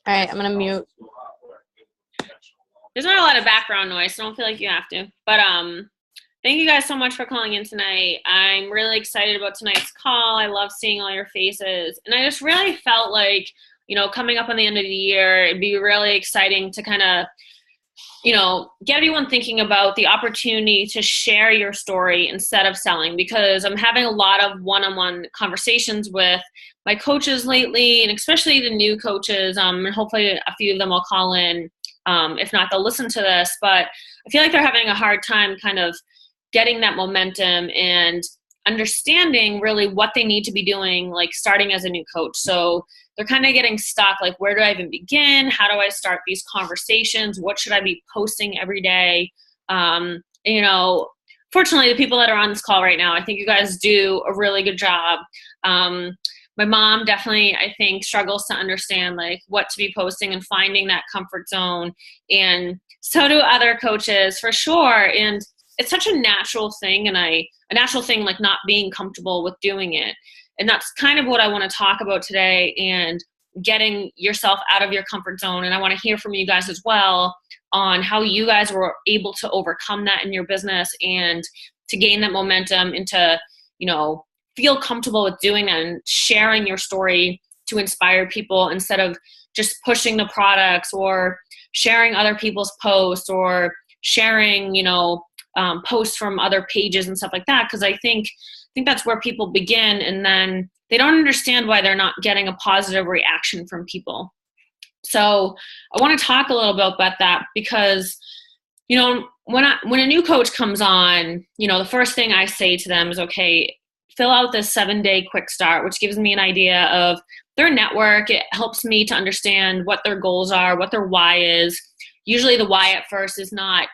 All right, I'm going to mute. There's not a lot of background noise, so don't feel like you have to. But thank you guys so much for calling in tonight. I'm really excited about tonight's call. I love seeing all your faces. And I just really felt like, coming up on the end of the year, it'd be really exciting to kind of, get everyone thinking about the opportunity to share your story instead of selling, because I'm having a lot of one-on-one conversations with my coaches lately, and especially the new coaches, and hopefully a few of them will call in. If not, they'll listen to this, but I feel like they're having a hard time kind of getting that momentum and understanding really what they need to be doing, like starting as a new coach. So they're kind of getting stuck, like, where do I even begin? How do I start these conversations? What should I be posting every day? Fortunately, the people that are on this call right now, I think you guys do a really good job. My mom definitely, I think, struggles to understand like what to be posting and finding that comfort zone. And so do other coaches for sure. And it's such a natural thing, and a natural thing, like not being comfortable with doing it. And that's kind of what I want to talk about today, and getting yourself out of your comfort zone. And I want to hear from you guys as well on how you guys were able to overcome that in your business and to gain that momentum and to, feel comfortable with doing that and sharing your story to inspire people instead of just pushing the products or sharing other people's posts or sharing, posts from other pages and stuff like that. Because I think that's where people begin, and then they don't understand why they're not getting a positive reaction from people. So I want to talk a little bit about that, because when a new coach comes on, the first thing I say to them is, okay, fill out this 7-day quick start, which gives me an idea of their network. It helps me to understand what their goals are, what their why is. Usually the why at first is not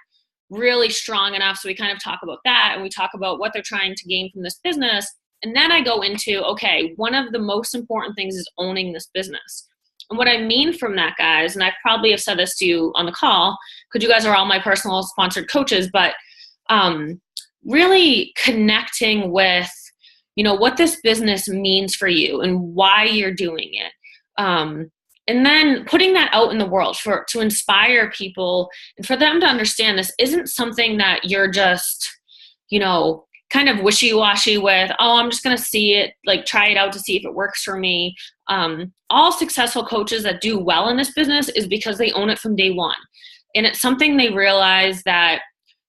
really strong enough, so we kind of talk about that, and we talk about what they're trying to gain from this business. And then I go into, okay, one of the most important things is owning this business. And what I mean from that, guys, and I probably have said this to you on the call, because you guys are all my personal sponsored coaches, but really connecting with, what this business means for you and why you're doing it. And then putting that out in the world to inspire people and for them to understand this isn't something that you're just, kind of wishy-washy with, oh, I'm just going to see it, like try it out to see if it works for me. All successful coaches that do well in this business is because they own it from day one. And it's something they realize that,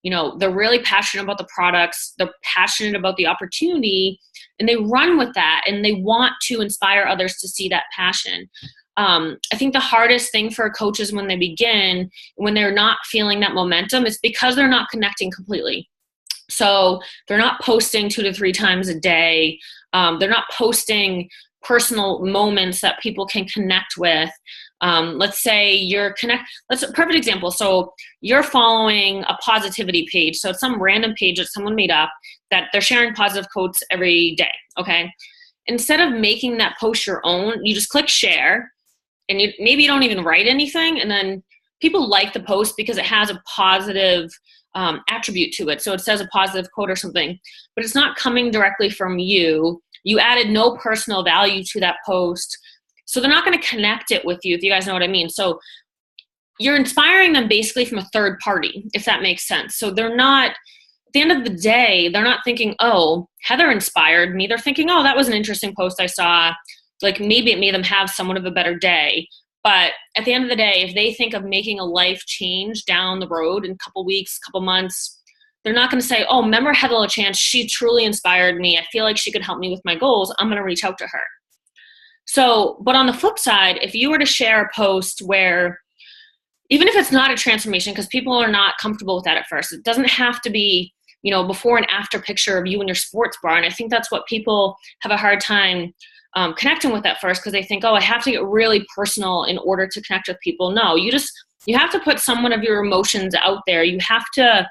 they're really passionate about the products, they're passionate about the opportunity, and they run with that, and they want to inspire others to see that passion. I think the hardest thing for coaches when they begin, when they're not feeling that momentum, is because they're not connecting completely. So they're not posting 2 to 3 times a day. They're not posting personal moments that people can connect with. Let's say that's a perfect example. So you're following a positivity page. So it's some random page that someone made up that they're sharing positive quotes every day. Okay. Instead of making that post your own, you just click share, and maybe you don't even write anything. And then people like the post because it has a positive attribute to it. So it says a positive quote or something, but it's not coming directly from you. You added no personal value to that post. So they're not going to connect it with you, if you guys know what I mean. So you're inspiring them basically from a third party, if that makes sense. So they're not, at the end of the day, they're not thinking, oh, Heather inspired me. They're thinking, oh, that was an interesting post I saw. Like maybe it made them have somewhat of a better day. But at the end of the day, if they think of making a life change down the road in a couple weeks, couple months, they're not going to say, oh, remember Heather LaChance? She truly inspired me. I feel like she could help me with my goals. I'm going to reach out to her. So, but on the flip side, if you were to share a post where, even if it's not a transformation, because people are not comfortable with that at first, it doesn't have to be, before and after picture of you in your sports bar. And I think that's what people have a hard time connecting with at first, because they think, oh, I have to get really personal in order to connect with people. No, you have to put somewhat of your emotions out there. You have to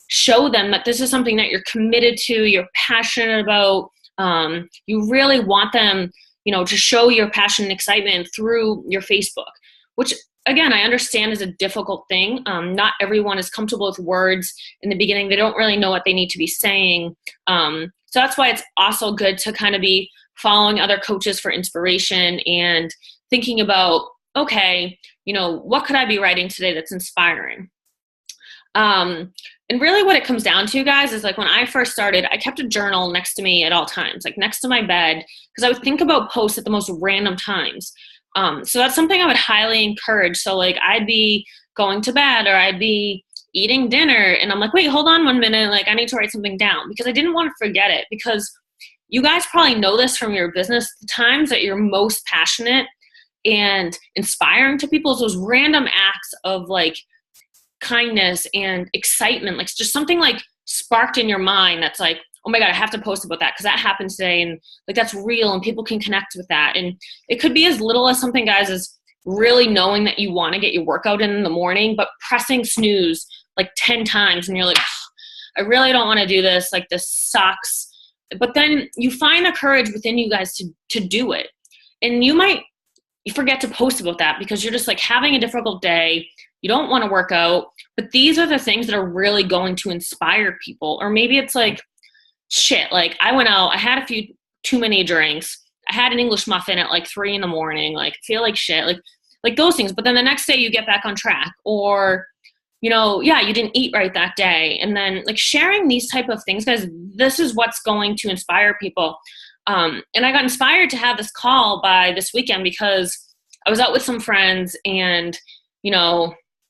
show them that this is something that you're committed to, you're passionate about. You really want them, to show your passion and excitement through your Facebook, which again, I understand is a difficult thing. Not everyone is comfortable with words in the beginning. They don't really know what they need to be saying. So that's why it's also good to kind of be following other coaches for inspiration and thinking about, okay, what could I be writing today that's inspiring? And really what it comes down to, guys, is like when I first started, I kept a journal next to me at all times, like next to my bed, because I would think about posts at the most random times. So that's something I would highly encourage. So like I'd be going to bed or I'd be eating dinner and I'm like, wait, hold on 1 minute. Like I need to write something down because I didn't want to forget it, because you guys probably know this from your business. The times that you're most passionate and inspiring to people is those random acts of like kindness and excitement, like just something like sparked in your mind that's like, oh my God, I have to post about that because that happened today, and like that's real and people can connect with that. And it could be as little as something, guys, as really knowing that you want to get your workout in the morning, but pressing snooze like 10 times and you're like, I really don't want to do this, like this sucks. But then you find the courage within you guys to do it. And you forget to post about that because you're just like having a difficult day. You don't want to work out, but these are the things that are really going to inspire people. Or maybe it's like, shit, like I went out, I had a few too many drinks. I had an English muffin at like 3 a.m, like feel like shit, like those things. But then the next day you get back on track, or, you didn't eat right that day. And then like sharing these type of things, guys, this is what's going to inspire people. And I got inspired to have this call by this weekend because I was out with some friends and,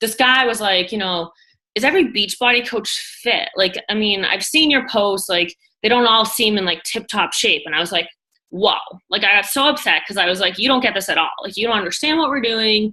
this guy was like, is every Beachbody coach fit? Like, I mean, I've seen your posts, like they don't all seem in like tip top shape. And I was like, whoa, like I got so upset because I was like, you don't get this at all. Like, you don't understand what we're doing.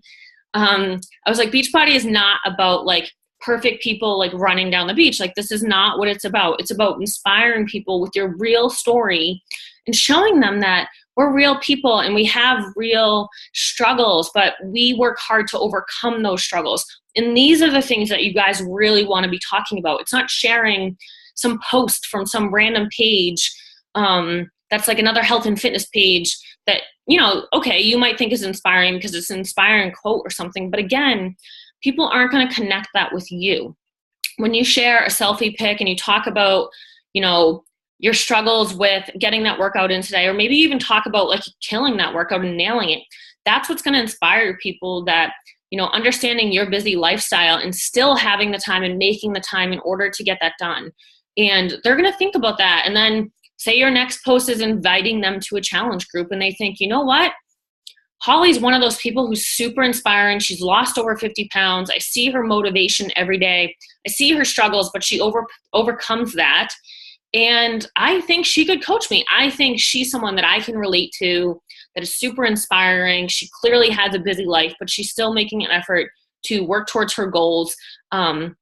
I was like, Beachbody is not about like perfect people like running down the beach. Like, this is not what it's about. It's about inspiring people with your real story and showing them that we're real people and we have real struggles, but we work hard to overcome those struggles. And these are the things that you guys really want to be talking about. It's not sharing some post from some random page that's like another health and fitness page that, okay, you might think is inspiring because it's an inspiring quote or something. But again, people aren't going to connect that with you. When you share a selfie pic and you talk about, your struggles with getting that workout in today, or maybe even talk about like killing that workout and nailing it, that's what's going to inspire people, that, understanding your busy lifestyle and still having the time and making the time in order to get that done. And they're going to think about that. And then say your next post is inviting them to a challenge group and they think, you know what? Holly's one of those people who's super inspiring. She's lost over 50 pounds. I see her motivation every day. I see her struggles, but she overcomes that. And I think she could coach me. I think she's someone that I can relate to, that is super inspiring. She clearly has a busy life, but she's still making an effort to work towards her goals, and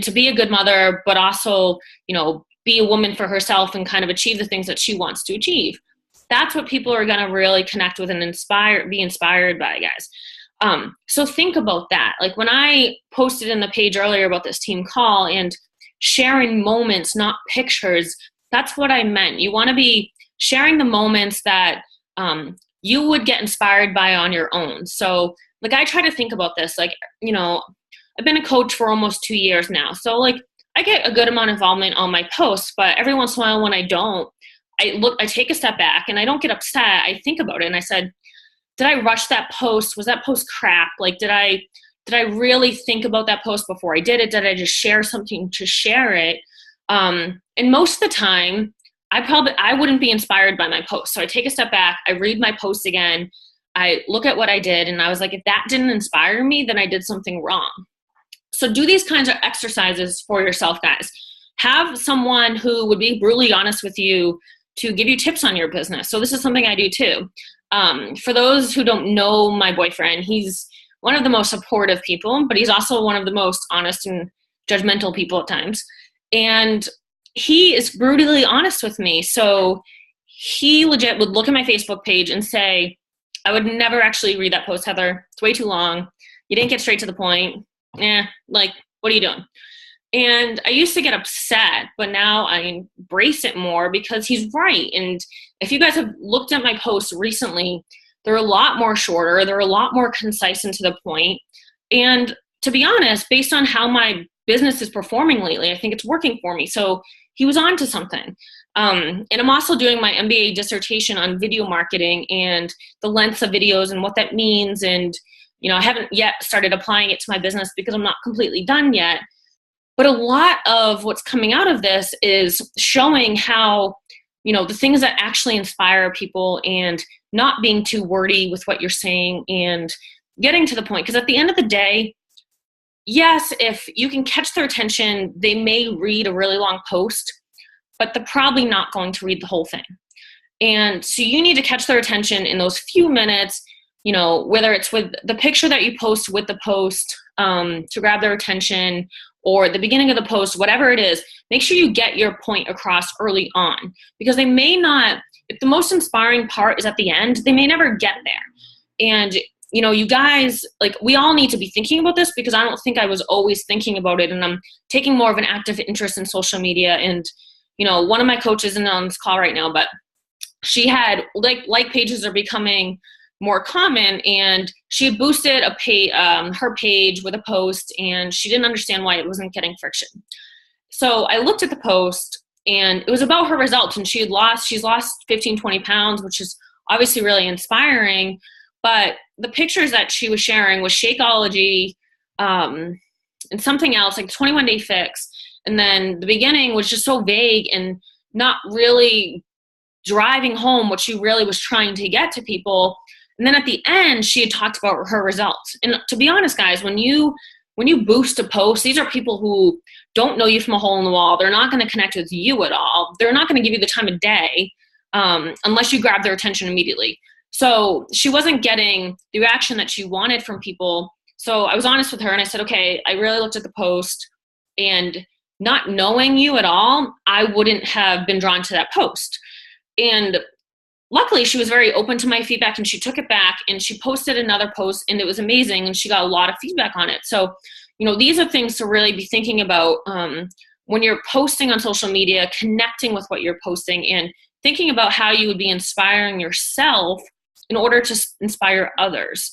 to be a good mother, but also, be a woman for herself and kind of achieve the things that she wants to achieve. That's what people are going to really connect with and be inspired by, guys. So think about that. Like when I posted in the page earlier about this team call and sharing moments, not pictures, that's what I meant. You want to be sharing the moments that you would get inspired by on your own. So like I try to think about this, like, I've been a coach for almost 2 years now. So like I get a good amount of involvement on my posts, but every once in a while when I don't, I take a step back and I don't get upset. I think about it and I said, did I rush that post? Was that post crap? Like, did I really think about that post before I did it? Did I just share something to share it? And most of the time, I wouldn't be inspired by my post. So I take a step back, I read my post again, I look at what I did, and I was like, if that didn't inspire me, then I did something wrong. So do these kinds of exercises for yourself, guys. Have someone who would be brutally honest with you to give you tips on your business. So this is something I do too. For those who don't know my boyfriend, he's one of the most supportive people, but he's also one of the most honest and judgmental people at times. And he is brutally honest with me. So he legit would look at my Facebook page and say, I would never actually read that post, Heather. It's way too long. You didn't get straight to the point. Like, what are you doing? And I used to get upset, but now I embrace it more because he's right. And if you guys have looked at my posts recently, they're a lot more shorter. They're a lot more concise and to the point. And to be honest, based on how my business is performing lately, I think it's working for me. So he was on to something. And I'm also doing my MBA dissertation on video marketing and the lengths of videos and what that means. And, I haven't yet started applying it to my business because I'm not completely done yet. But a lot of what's coming out of this is showing how, the things that actually inspire people and not being too wordy with what you're saying and getting to the point. Because at the end of the day, yes, if you can catch their attention, they may read a really long post, but they're probably not going to read the whole thing. And so you need to catch their attention in those few minutes, whether it's with the picture that you post with the post to grab their attention, or the beginning of the post, whatever it is, make sure you get your point across early on, because they may not, if the most inspiring part is at the end, they may never get there. And, you guys, like, we all need to be thinking about this, because I don't think I was always thinking about it. And I'm taking more of an active interest in social media. And, one of my coaches isn't on this call right now, but she had like pages are becoming more common, and she had boosted her page with a post, and she didn't understand why it wasn't getting friction. So I looked at the post, and it was about her results, and she's lost 15, 20 pounds, which is obviously really inspiring. But the pictures that she was sharing was Shakeology, and something else, like 21-day fix. And then the beginning was just so vague and not really driving home what she really was trying to get to people. And then at the end, she had talked about her results. And to be honest, guys, when you boost a post, these are people who don't know you from a hole in the wall. They're not going to connect with you at all. They're not going to give you the time of day unless you grab their attention immediately. So she wasn't getting the reaction that she wanted from people. So I was honest with her, and I said, okay, I really looked at the post, and not knowing you at all, I wouldn't have been drawn to that post. And luckily, she was very open to my feedback, and she took it back, and she posted another post, and it was amazing, and she got a lot of feedback on it. So, these are things to really be thinking about when you're posting on social media, connecting with what you're posting, and thinking about how you would be inspiring yourself in order to inspire others.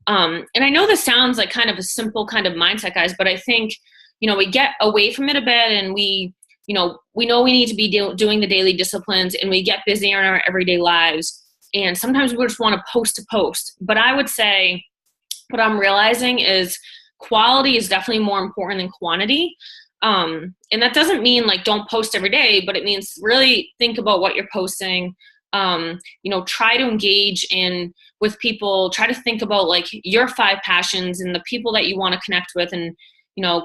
And I know this sounds like kind of a simple kind of mindset, guys, but I think, we get away from it a bit, and we know we need to be doing the daily disciplines, and we get busy in our everyday lives. And sometimes we just want to post. But I would say what I'm realizing is quality is definitely more important than quantity. And that doesn't mean like don't post every day, but it means really think about what you're posting. Try to engage with people, try to think about like your 5 passions and the people that you want to connect with. And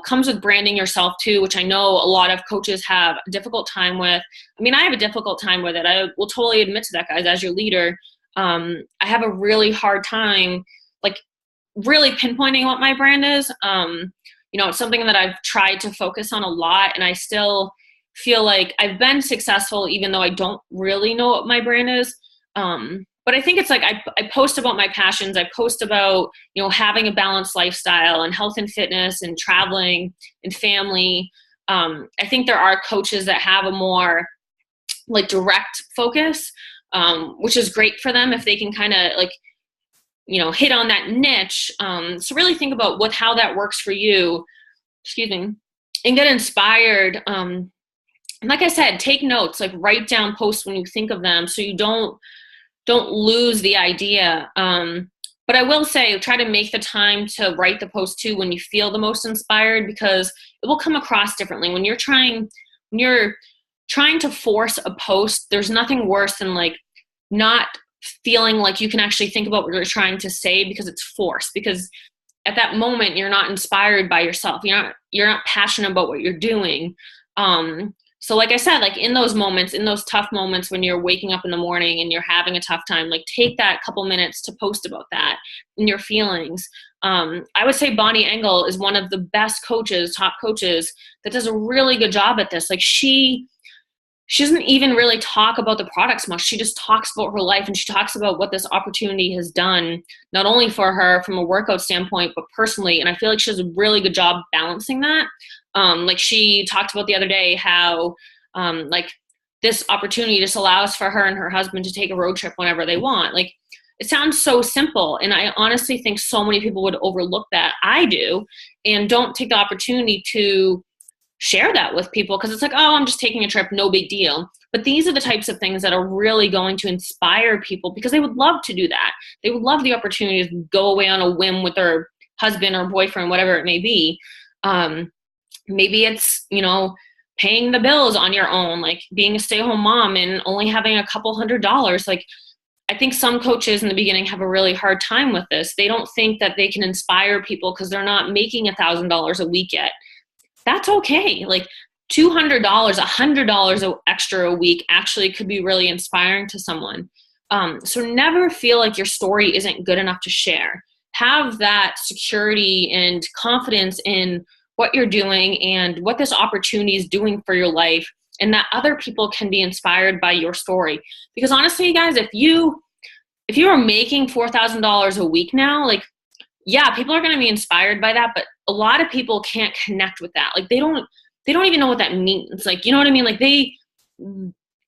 comes with branding yourself too, which I know a lot of coaches have a difficult time with. I mean, I have a difficult time with it. I will totally admit to that, guys, as your leader. I have a really hard time, like, really pinpointing what my brand is. It's something that I've tried to focus on a lot, and I still feel like I've been successful, even though I don't really know what my brand is. But I think it's like I post about my passions. I post about, having a balanced lifestyle and health and fitness and traveling and family. I think there are coaches that have a more like direct focus, which is great for them if they can kind of like, hit on that niche. So really think about how that works for you, and get inspired. And like I said, take notes, like write down posts when you think of them, so you don't lose the idea. But I will say, try to make the time to write the post too when you feel the most inspired, because it will come across differently. When you're trying to force a post, there's nothing worse than like not feeling like you can actually think about what you're trying to say, because it's forced. Because at that moment, you're not inspired by yourself. You're not passionate about what you're doing. So like I said, like in those moments, in those tough moments when you're waking up in the morning and you're having a tough time, like take that couple minutes to post about that and your feelings. I would say Bonnie Engel is one of the best coaches, top coaches, that does a really good job at this. Like she doesn't even really talk about the products much. She just talks about her life, and she talks about what this opportunity has done, not only for her from a workout standpoint, but personally. And I feel like she does a really good job balancing that. Like she talked about the other day how like this opportunity just allows for her and her husband to take a road trip whenever they want. Like it sounds so simple, and I honestly think so many people would overlook that. I do, and don't take the opportunity to share that with people, because it's like, oh, I'm just taking a trip, no big deal. But these are the types of things that are really going to inspire people, because they would love to do that. They would love the opportunity to go away on a whim with their husband or boyfriend, whatever it may be. Maybe it's, paying the bills on your own, like being a stay-at-home mom and only having a couple $100s. Like, I think some coaches in the beginning have a really hard time with this. They don't think that they can inspire people because they're not making $1,000 a week yet. That's okay. Like $200, $100 extra a week actually could be really inspiring to someone. So never feel like your story isn't good enough to share. Have that security and confidence in what you're doing and what this opportunity is doing for your life, and that other people can be inspired by your story. Because honestly, guys, if you are making $4,000 a week now, like, yeah, people are going to be inspired by that, but a lot of people can't connect with that. Like, they don't even know what that means. Like, you know what I mean? Like,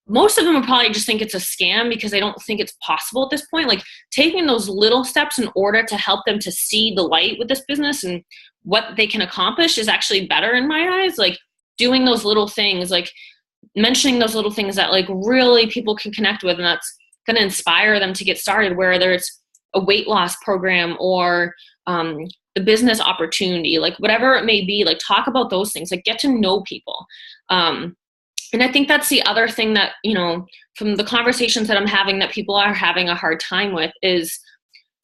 most of them will probably just think it's a scam because they don't think it's possible at this point. Like, taking those little steps in order to help them to see the light with this business and what they can accomplish is actually better in my eyes. Like, doing those little things, like mentioning those little things that like really people can connect with, and that's going to inspire them to get started, whether it's a weight loss program or the business opportunity, like whatever it may be. Like, talk about those things, like get to know people. And I think that's the other thing that, from the conversations that I'm having, that people are having a hard time with is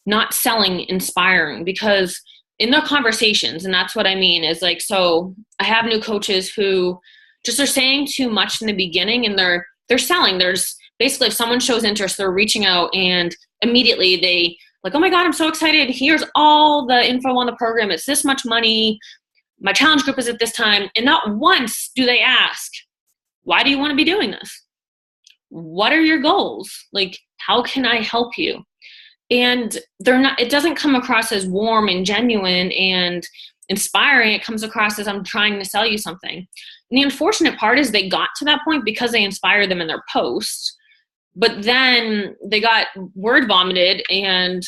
not selling inspiring, because in their conversations, and that's what I mean, is like, so I have new coaches who just are saying too much in the beginning, and they're selling. There's basically, if someone shows interest, they're reaching out and immediately they like, oh my God, I'm so excited. Here's all the info on the program. It's this much money. My challenge group is at this time. And not once do they ask, why do you want to be doing this? What are your goals? Like, how can I help you? And it doesn't come across as warm and genuine and inspiring. It comes across as, I'm trying to sell you something. And the unfortunate part is they got to that point because they inspired them in their posts, but then they got word vomited and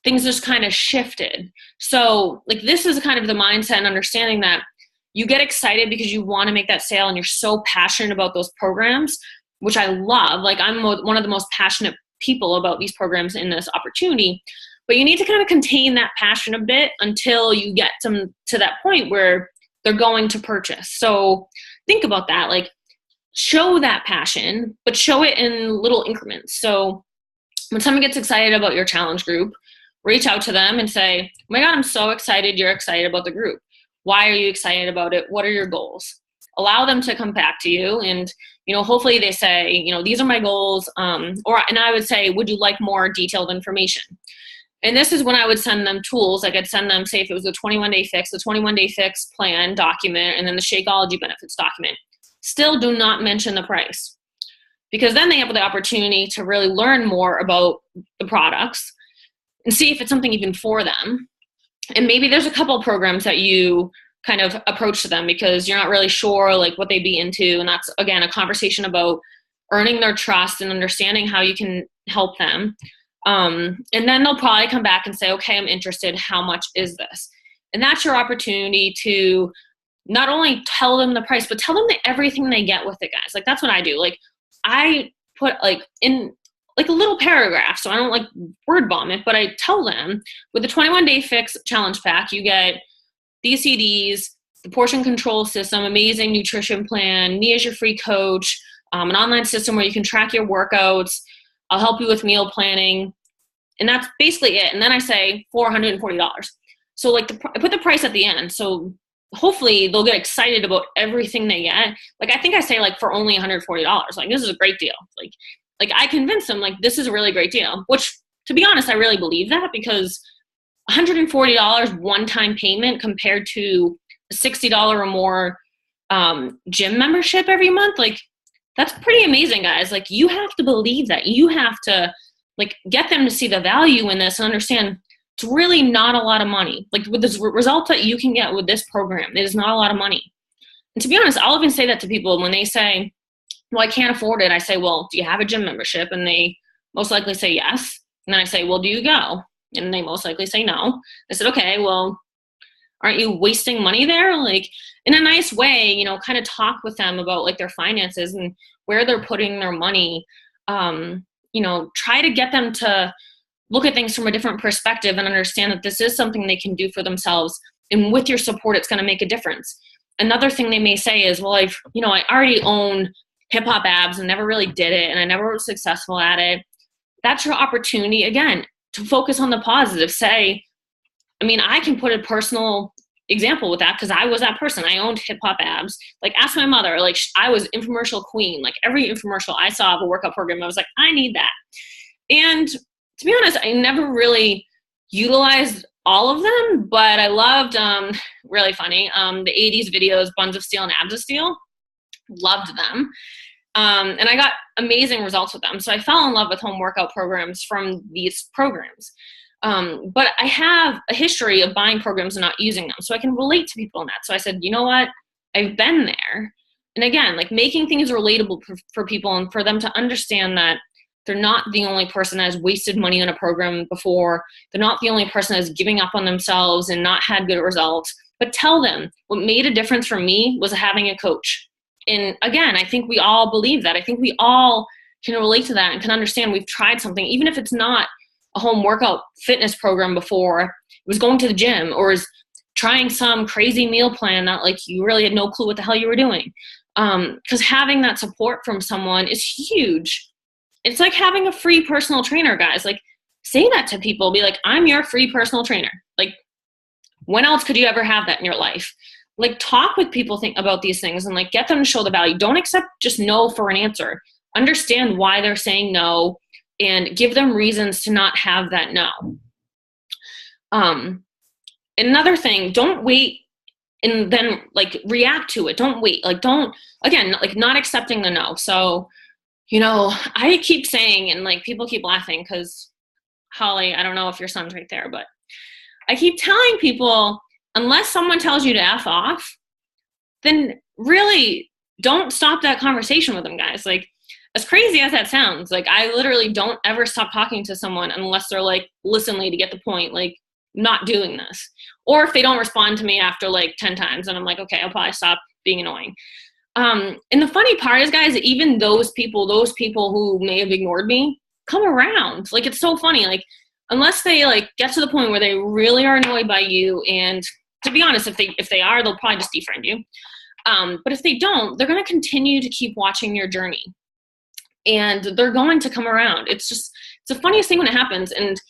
things just kind of shifted. So like, this is kind of the mindset and understanding that you get excited because you want to make that sale and you're so passionate about those programs, which I love. Like, I'm one of the most passionate people about these programs in this opportunity, but you need to kind of contain that passion a bit until you get to that point where they're going to purchase. So think about that. Like, show that passion, but show it in little increments. So when someone gets excited about your challenge group, reach out to them and say, oh my God, I'm so excited you're excited about the group. Why are you excited about it? What are your goals? Allow them to come back to you, and hopefully they say, these are my goals. And I would say, would you like more detailed information? And this is when I would send them tools. Like, I'd send them, say if it was a 21-day fix, the 21-day fix plan document, and then the Shakeology benefits document. Still do not mention the price, because then they have the opportunity to really learn more about the products and see if it's something even for them. And maybe there's a couple of programs that you kind of approach to them because you're not really sure like what they'd be into. And that's, again, a conversation about earning their trust and understanding how you can help them. And then they'll probably come back and say, okay, I'm interested. How much is this? And that's your opportunity to not only tell them the price, but tell them everything they get with it, guys. Like, that's what I do. Like, I put like in like a little paragraph, so I don't like word vomit, but I tell them with the 21-day fix challenge pack, you get these CDs, the portion control system, amazing nutrition plan, me as your free coach, an online system where you can track your workouts. I'll help you with meal planning. And that's basically it. And then I say $440. So like, I put the price at the end. So hopefully they'll get excited about everything they get. Like, I think I say like, for only $140, like, this is a great deal. Like I convince them, like, this is a really great deal, which, to be honest, I really believe that, because $140 one-time payment compared to a $60 or more gym membership every month, like, that's pretty amazing, guys. Like, you have to believe that. You have to like get them to see the value in this and understand it's really not a lot of money. Like, with the results that you can get with this program, it is not a lot of money. And to be honest, I'll even say that to people when they say, well, I can't afford it. I say, well, do you have a gym membership? And they most likely say yes. And then I say, well, do you go? And they most likely say no. I said, okay, well, aren't you wasting money there? Like, in a nice way, kind of talk with them about like their finances. And where they're putting their money. Try to get them to look at things from a different perspective and understand that this is something they can do for themselves. And with your support, it's going to make a difference. Another thing they may say is, well, I already own hip hop abs and never really did it, and I never was successful at it. That's your opportunity, again, to focus on the positive. Say, I can put a personal example with that because I was that person. I owned hip hop abs. Like, ask my mother. Like, I was infomercial queen. Like, every infomercial I saw of a workout program, I was like, I need that. And to be honest, I never really utilized all of them, but I loved, really funny, the 80s videos, Buns of Steel and Abs of Steel. Loved them. And I got amazing results with them. So I fell in love with home workout programs from these programs. But I have a history of buying programs and not using them. So I can relate to people in that. So I said, you know what? I've been there. And again, like, making things relatable for people and for them to understand that they're not the only person that has wasted money on a program before. They're not the only person that's giving up on themselves and not had good results. But tell them, what made a difference for me was having a coach. And again, I think we all believe that. I think we all can relate to that and can understand we've tried something, even if it's not a home workout fitness program before. It was going to the gym, or is trying some crazy meal plan that, like, you really had no clue what the hell you were doing. Because having that support from someone is huge. It's like having a free personal trainer, guys. Like, say that to people. Be like, I'm your free personal trainer. Like, when else could you ever have that in your life? Like, talk with people about these things and, like, get them to show the value. Don't accept just no for an answer. Understand why they're saying no and give them reasons to not have that no. Another thing, don't wait and then, like, react to it. Don't wait. Like, again, like, not accepting the no. So, I keep saying, and, like, people keep laughing because, Holly, I don't know if your son's right there, but I keep telling people, unless someone tells you to F off, then really don't stop that conversation with them, guys. Like, as crazy as that sounds, like, I literally don't ever stop talking to someone unless they're like, listen, lady, get the point. Like, not doing this. Or if they don't respond to me after like 10 times, and I'm like, okay, I'll probably stop being annoying. And the funny part is, guys, even those people who may have ignored me come around. Like, it's so funny. Like, unless they, like, get to the point where they really are annoyed by you, and to be honest, if they are, they'll probably just defriend you. But if they don't, they're going to continue to keep watching your journey, and they're going to come around. It's the funniest thing when it happens. And,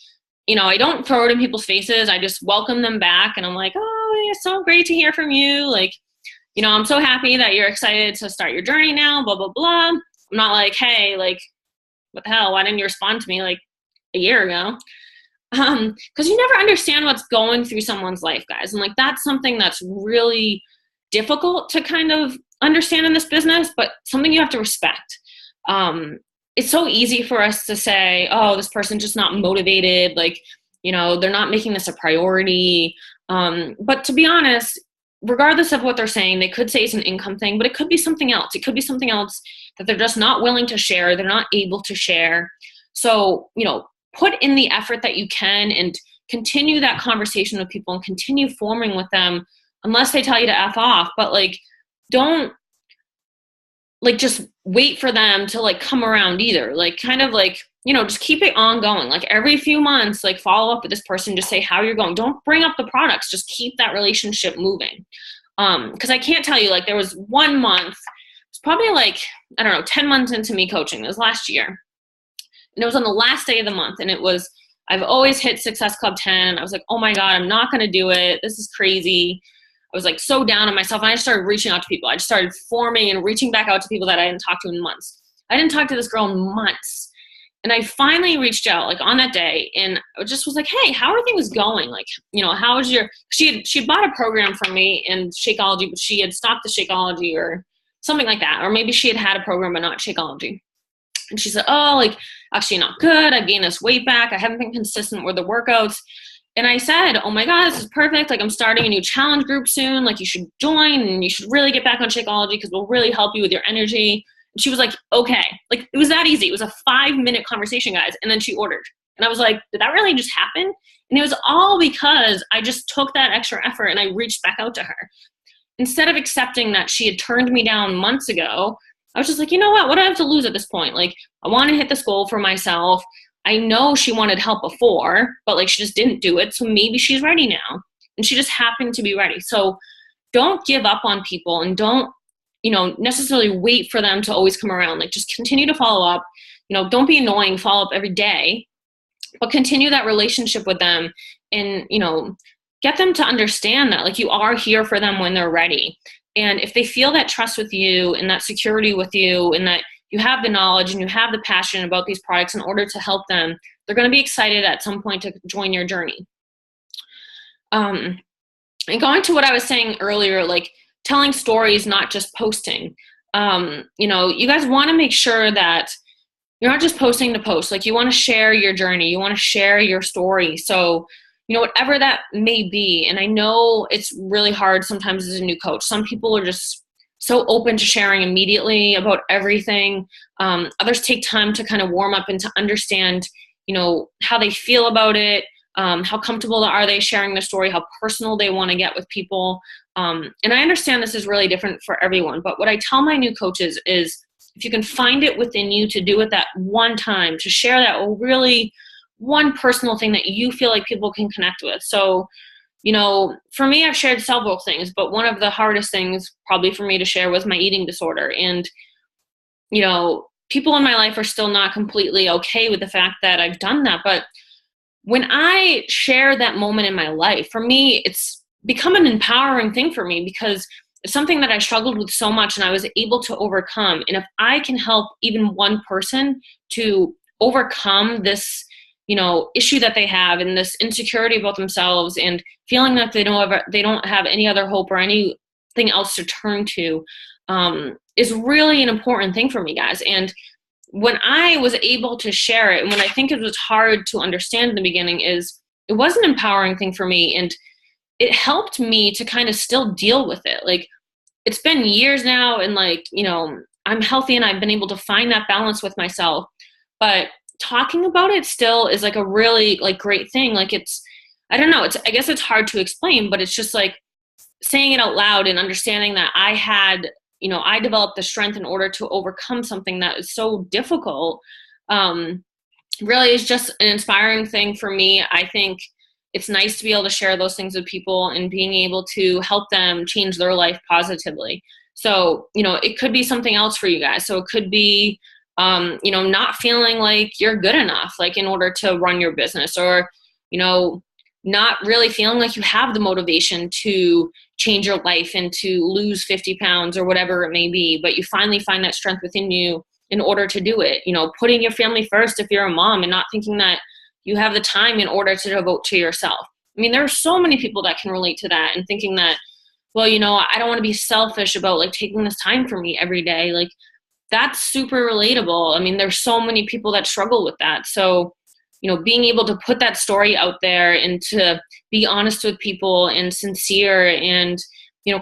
I don't throw it in people's faces. I just welcome them back, and I'm like, oh, it's so great to hear from you. Like, I'm so happy that you're excited to start your journey now, blah, blah, blah. I'm not like, hey, like, what the hell? Why didn't you respond to me like a year ago? Because you never understand what's going through someone's life, guys. And, like, that's something that's really difficult to kind of understand in this business, but something you have to respect. It's so easy for us to say, oh, this person's just not motivated. Like, they're not making this a priority. But to be honest, regardless of what they're saying, they could say it's an income thing, but it could be something else. It could be something else that they're just not willing to share. They're not able to share. So, put in the effort that you can and continue that conversation with people and continue forming with them unless they tell you to F off. But, like, don't, like, just wait for them to, like, come around either. Like, kind of, like, just keep it ongoing. Like, every few months, like, follow up with this person, just say how you're going. Don't bring up the products. Just keep that relationship moving. Because I can't tell you, like, there was 1 month, it's probably like, I don't know, 10 months into me coaching. It was last year. And it was on the last day of the month. And it was, I've always hit Success Club 10. I was like, oh my God, I'm not going to do it. This is crazy. I was, like, so down on myself. And I just started reaching out to people. I just started forming and reaching back out to people that I hadn't talked to in months. I didn't talk to this girl in months. And I finally reached out, like, on that day, and I just was like, hey, how are things going? Like, how is she had bought a program from me in Shakeology, but she had stopped the Shakeology or something like that. Or maybe she had a program, but not Shakeology. And she said, oh, like, actually not good. I've gained this weight back. I haven't been consistent with the workouts. And I said, oh my God, this is perfect. Like, I'm starting a new challenge group soon. Like, you should join and you should really get back on Shakeology because we'll really help you with your energy. And she was like, okay. Like, it was that easy. It was a 5-minute conversation, guys. And then she ordered. And I was like, did that really just happen? And it was all because I just took that extra effort and I reached back out to her. Instead of accepting that she had turned me down months ago, I was just like, you know what do I have to lose at this point? Like, I want to hit this goal for myself. I know she wanted help before, but like she just didn't do it. So maybe she's ready now. And she just happened to be ready. So don't give up on people, and don't, necessarily wait for them to always come around. Like, just continue to follow up. Don't be annoying, follow up every day, but continue that relationship with them, and, get them to understand that like you are here for them when they're ready. And if they feel that trust with you and that security with you, and that you have the knowledge and you have the passion about these products in order to help them, they're going to be excited at some point to join your journey. And going to what I was saying earlier, like telling stories, not just posting. You guys want to make sure that you're not just posting to post. Like, you want to share your journey. You want to share your story. So, whatever that may be. And I know it's really hard sometimes as a new coach. Some people are just so open to sharing immediately about everything. Others take time to kind of warm up and to understand, how they feel about it. How comfortable are they sharing their story, how personal they want to get with people. And I understand this is really different for everyone. But what I tell my new coaches is, if you can find it within you to do it that one time, to share that really one personal thing that you feel like people can connect with. So, for me, I've shared several things, but one of the hardest things probably for me to share was my eating disorder. And, people in my life are still not completely okay with the fact that I've done that. But when I share that moment in my life, for me, it's become an empowering thing for me, because it's something that I struggled with so much and I was able to overcome. And if I can help even one person to overcome this, issue that they have, and this insecurity about themselves, and feeling that they don't have any other hope or anything else to turn to, is really an important thing for me, guys. And when I was able to share it, and when I think it was hard to understand in the beginning, is it was an empowering thing for me, and it helped me to kind of still deal with it. Like, it's been years now, and like, I'm healthy and I've been able to find that balance with myself, but talking about it still is like a really like great thing. Like, I don't know, I guess it's hard to explain, but it's just like saying it out loud and understanding that I developed the strength in order to overcome something that is so difficult, really is just an inspiring thing for me. I think it's nice to be able to share those things with people and being able to help them change their life positively. So, it could be something else for you guys. So it could be, not feeling like you're good enough, like in order to run your business, or, not really feeling like you have the motivation to change your life and to lose 50 pounds or whatever it may be, but you finally find that strength within you in order to do it. Putting your family first if you're a mom, and not thinking that you have the time in order to devote to yourself. I mean, there are so many people that can relate to that, and thinking that, well, I don't want to be selfish about like taking this time for me every day. Like, that's super relatable. I mean, there's so many people that struggle with that. So, being able to put that story out there and to be honest with people and sincere and,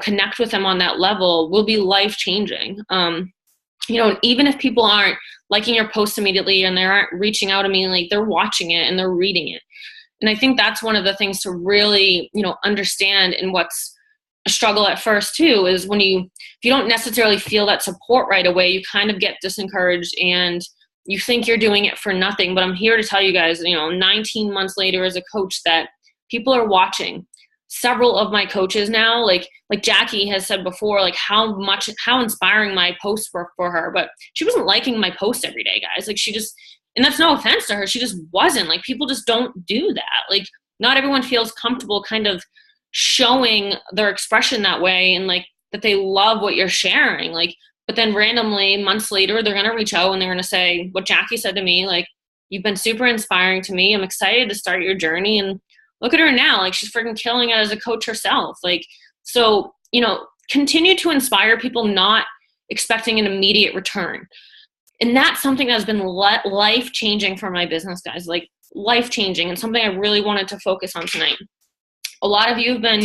connect with them on that level will be life-changing. Even if people aren't liking your post immediately and they aren't reaching out immediately, they're watching it and they're reading it. And I think that's one of the things to really, understand. And what's a struggle at first too is if you don't necessarily feel that support right away, you kind of get discouraged and you think you're doing it for nothing. But I'm here to tell you guys, 19 months later as a coach, that people are watching. Several of my coaches now, like Jackie has said before, like how inspiring my posts were for her, but she wasn't liking my posts every day, guys. Like, and that's no offense to her, she just wasn't. Like, people just don't do that. Like, not everyone feels comfortable kind of showing their expression that way, and like that they love what you're sharing. Like, but then randomly months later, they're going to reach out and they're going to say what Jackie said to me, like, you've been super inspiring to me. I'm excited to start your journey. And look at her now. Like, she's freaking killing it as a coach herself. Like, so, continue to inspire people, not expecting an immediate return. And that's something that's been life-changing for my business, guys, like life-changing, and something I really wanted to focus on tonight. A lot of you have been,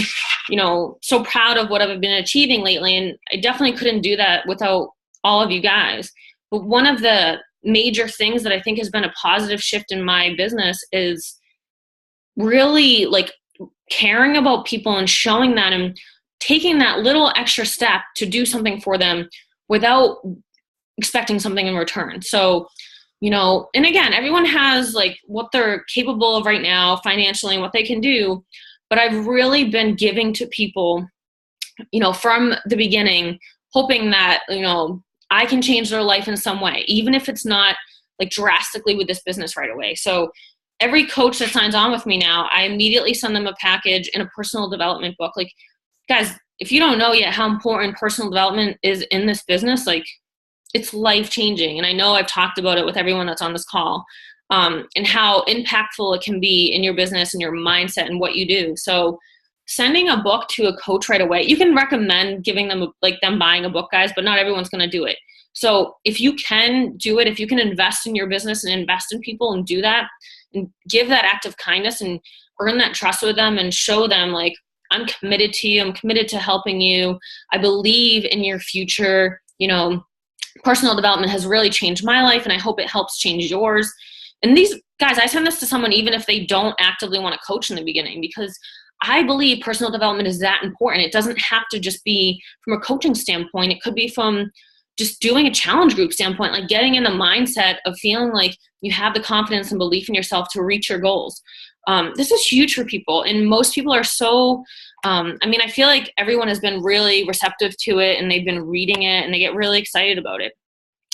so proud of what I've been achieving lately, and I definitely couldn't do that without all of you guys. But one of the major things that I think has been a positive shift in my business is really like caring about people and showing that, and taking that little extra step to do something for them without expecting something in return. So, and again, everyone has like what they're capable of right now financially and what they can do. But I've really been giving to people, from the beginning, hoping that, I can change their life in some way, even if it's not like drastically with this business right away. So every coach that signs on with me now, I immediately send them a package and a personal development book. Like, guys, if you don't know yet how important personal development is in this business, like, it's life-changing. And I know I've talked about it with everyone that's on this call, and how impactful it can be in your business and your mindset and what you do. So sending a book to a coach right away, you can recommend giving them, like, them buying a book, guys, but not everyone's going to do it. So if you can do it, if you can invest in your business and invest in people and do that and give that act of kindness and earn that trust with them and show them, like, I'm committed to you. I'm committed to helping you. I believe in your future. Personal development has really changed my life, and I hope it helps change yours. And these guys, I send this to someone even if they don't actively want to coach in the beginning, because I believe personal development is that important. It doesn't have to just be from a coaching standpoint. It could be from just doing a challenge group standpoint, like getting in the mindset of feeling like you have the confidence and belief in yourself to reach your goals. This is huge for people, and most people are so, I feel like everyone has been really receptive to it, and they've been reading it, and they get really excited about it.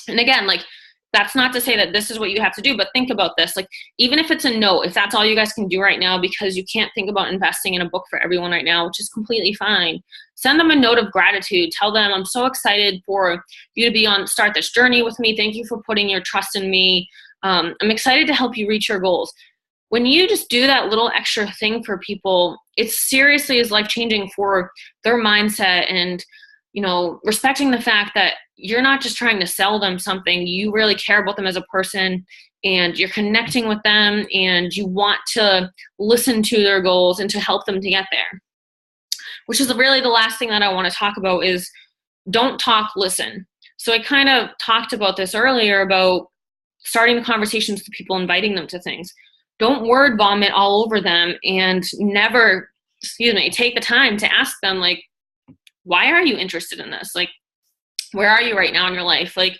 And again, like, that's not to say that this is what you have to do, but think about this. Like, even if it's a note, if that's all you guys can do right now because you can't think about investing in a book for everyone right now, which is completely fine, send them a note of gratitude. Tell them, I'm so excited for you to start this journey with me. Thank you for putting your trust in me. I'm excited to help you reach your goals. When you just do that little extra thing for people, it seriously is life-changing for their mindset, and, respecting the fact that you're not just trying to sell them something. You really care about them as a person, and you're connecting with them, and you want to listen to their goals and to help them to get there. Which is really the last thing that I want to talk about is don't talk, listen. So I kind of talked about this earlier about starting the conversations with people, inviting them to things. Don't word vomit all over them, and never, take the time to ask them, like, why are you interested in this? Like, where are you right now in your life? Like,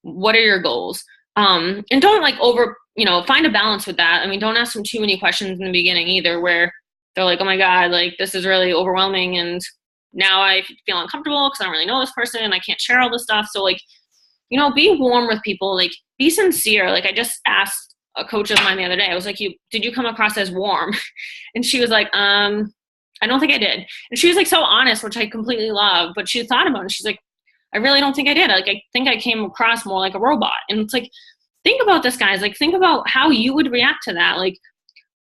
what are your goals? And don't find a balance with that. Don't ask them too many questions in the beginning either, where they're like, oh my God, like, this is really overwhelming, and now I feel uncomfortable because I don't really know this person and I can't share all this stuff. So, like, be warm with people, like, be sincere. Like, I just asked a coach of mine the other day, I was like, did you come across as warm? And she was like, I don't think I did. And she was like so honest, which I completely love, but she thought about it. And she's like, I really don't think I did. Like, I think I came across more like a robot. And it's like, think about this, guys. Like, think about how you would react to that. Like,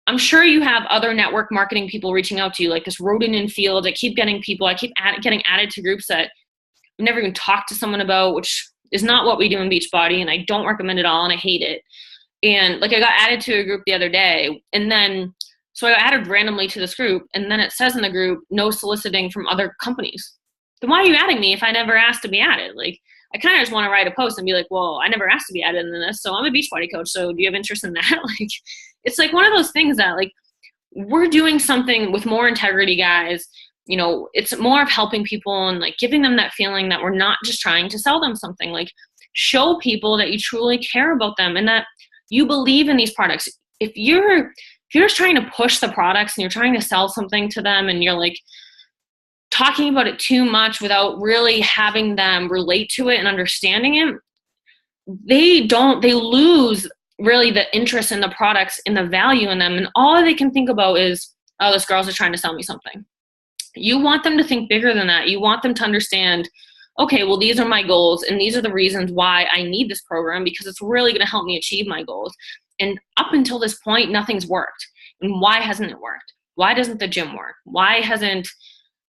I'm sure you have other network marketing people reaching out to you, like this rodent in field. I keep getting getting added to groups that I've never even talked to someone about, which is not what we do in Beachbody, and I don't recommend it all, and I hate it. And like, I got added to a group the other day, and then so I got added randomly to this group, and then it says in the group, no soliciting from other companies. Then why are you adding me if I never asked to be added? Like, I kind of just want to write a post and be like, well, I never asked to be added in this, so I'm a Beachbody coach, so do you have interest in that? Like, it's like one of those things that, like, we're doing something with more integrity, guys. It's more of helping people and, like, giving them that feeling that we're not just trying to sell them something. Like, show people that you truly care about them and that you believe in these products. If you're just trying to push the products and you're trying to sell something to them, and you're like talking about it too much without really having them relate to it and understanding it, they lose really the interest in the products and the value in them. And all they can think about is, oh, this girl's just trying to sell me something. You want them to think bigger than that. You want them to understand, okay, well, these are my goals, and these are the reasons why I need this program, because it's really going to help me achieve my goals. And up until this point, nothing's worked. And why hasn't it worked? Why doesn't the gym work? Why hasn't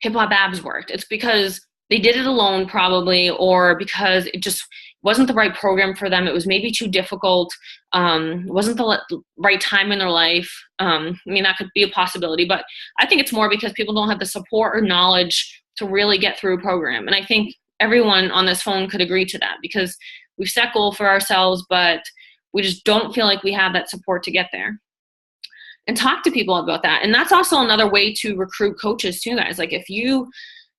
Hip Hop Abs worked? It's because they did it alone, probably, or because it just wasn't the right program for them. It was maybe too difficult. Wasn't the right time in their life. That could be a possibility, but I think it's more because people don't have the support or knowledge to really get through a program. And I think everyone on this phone could agree to that, because we've set goals for ourselves, but we just don't feel like we have that support to get there. And talk to people about that. And that's also another way to recruit coaches too, guys. Like, if you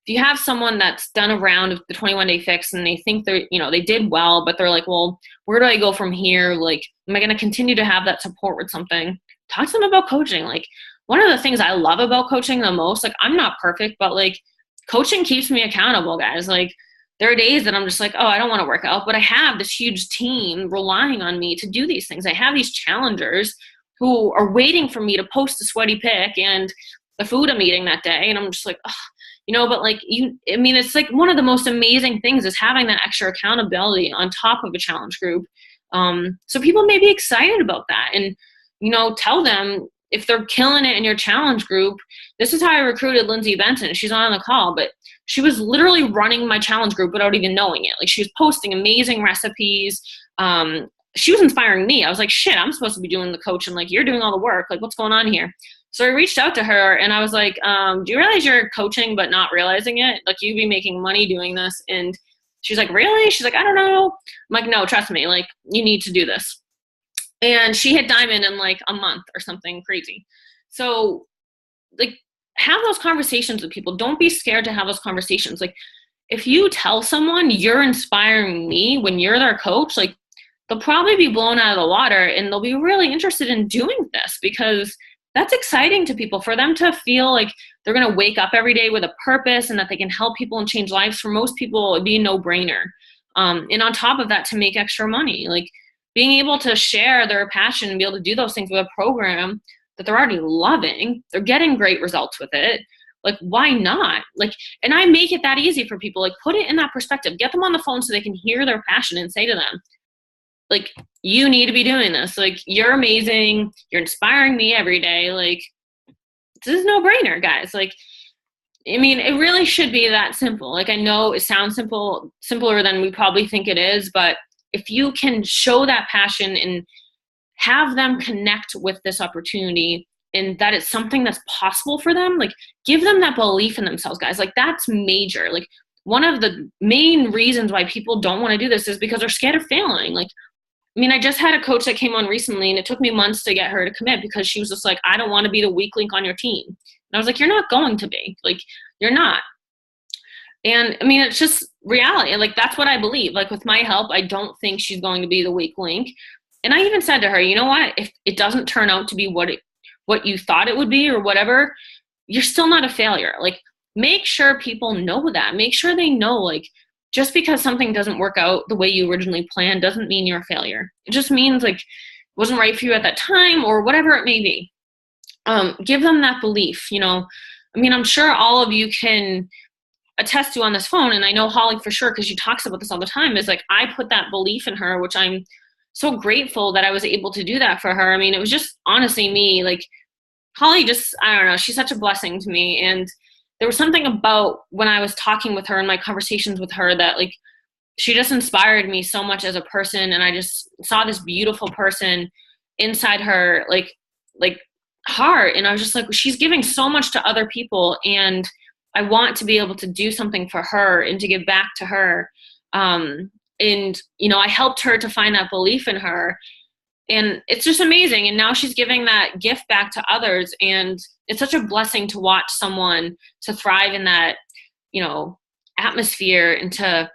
if you have someone that's done a round of the 21-day fix and they think they're, they did well, but they're like, well, where do I go from here? Like, am I going to continue to have that support with something? Talk to them about coaching. Like, one of the things I love about coaching the most, like, I'm not perfect, but like, coaching keeps me accountable, guys. Like, there are days that I'm just like, oh, I don't want to work out, but I have this huge team relying on me to do these things. I have these challengers who are waiting for me to post a sweaty pic and the food I'm eating that day. And I'm just like, oh, but like it's like one of the most amazing things is having that extra accountability on top of a challenge group. So people may be excited about that, and, tell them if they're killing it in your challenge group. This is how I recruited Lindsay Benson. She's on the call, but she was literally running my challenge group without even knowing it. Like, she was posting amazing recipes. She was inspiring me. I was like, shit, I'm supposed to be doing the coaching. Like, you're doing all the work. Like, what's going on here? So I reached out to her and I was like, do you realize you're coaching but not realizing it? Like, you'd be making money doing this. And she's like, really? She's like, I don't know. I'm like, no, trust me. Like, you need to do this. And she hit diamond in like a month or something crazy. So, like, have those conversations with people. Don't be scared to have those conversations. Like, if you tell someone you're inspiring me when you're their coach, like, they'll probably be blown out of the water and they'll be really interested in doing this, because that's exciting to people. For them to feel like they're going to wake up every day with a purpose and that they can help people and change lives, for most people, it'd be a no-brainer. And on top of that, to make extra money, like, being able to share their passion and be able to do those things with a program that they're already loving, they're getting great results with it. Like, why not? Like, and I make it that easy for people. Like, put it in that perspective. Get them on the phone so they can hear their passion and say to them, like, you need to be doing this. Like, you're amazing. You're inspiring me every day. Like, this is no brainer, guys. Like, I mean, it really should be that simple. Like, I know it sounds simpler than we probably think it is, but if you can show that passion and have them connect with this opportunity and that it's something that's possible for them, like, give them that belief in themselves, guys. Like, that's major. Like, one of the main reasons why people don't want to do this is because they're scared of failing. Like, I mean, I just had a coach that came on recently and it took me months to get her to commit because she was just like, I don't want to be the weak link on your team. And I was like, you're not going to be. Like, you're not. And I mean, it's just reality. Like, that's what I believe. Like, with my help, I don't think she's going to be the weak link. And I even said to her, you know what? If it doesn't turn out to be what you thought it would be or whatever, you're still not a failure. Like, make sure people know that. Make sure they know, like, just because something doesn't work out the way you originally planned doesn't mean you're a failure. It just means, like, it wasn't right for you at that time or whatever it may be. Give them that belief, I mean, I'm sure all of you can attest to on this phone, and I know Holly for sure because she talks about this all the time, is like, I put that belief in her, which I'm so grateful that I was able to do that for her. I mean, it was just honestly me. Like, Holly just, I don't know, she's such a blessing to me. And there was something about when I was talking with her in my conversations with her that, like, she just inspired me so much as a person. And I just saw this beautiful person inside her, like heart. And I was just like, she's giving so much to other people. And I want to be able to do something for her and to give back to her. And, I helped her to find that belief in her. And it's just amazing. And now she's giving that gift back to others. And it's such a blessing to watch someone to thrive in that, atmosphere and to,